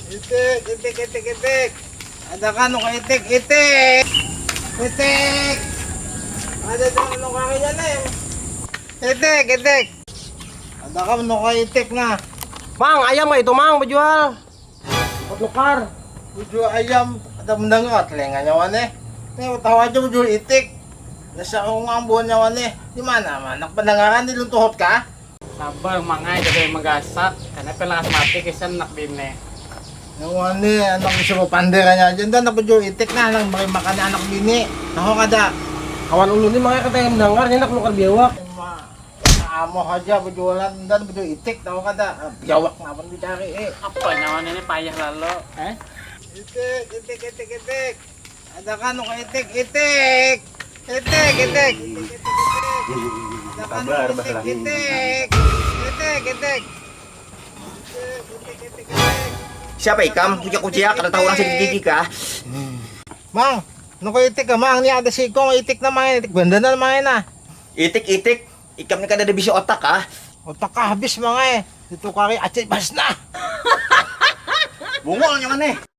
Itik. Ada ka nung itik. Itik. Ada nung kaya na eh. Itik. Ada ka nung itik na. Mang, ayam nggak itu mang berjual? Tukar. Bujo ayam. Ada mendengar telinga nyawan eh. Nih tahu aja bujo itik. Nasa akong ang buwan nyawan eh. Di mana man? Nakpandangaran niluntuhot ka? Sabar mangay jadi magasak karena pelas mati kisan nak bine. Nyawan eh. Anak gusto mo panderannya aja. Dan bujo itik na. Anak makan anak bini. Tahu kada? Kawan ulu nih makanya katanya mendengar nyenak nukar biawak. Amo aja berjualan dan betul itik tahu kada biawak ngapain dicari Apa nyawan ini payah lalu? Itik ada kan nung itik ada kan nung itik Siapa ikam? Kuciak-kuciak, kada tahu orang sih gigi kah? mang nung itik ka mang ni ada si kong itik na main itik banda na main na Itik, ikam ni kada ada bisi otak kah? otak ka habis mga dito kari acit bas na Bungol nyaman eh.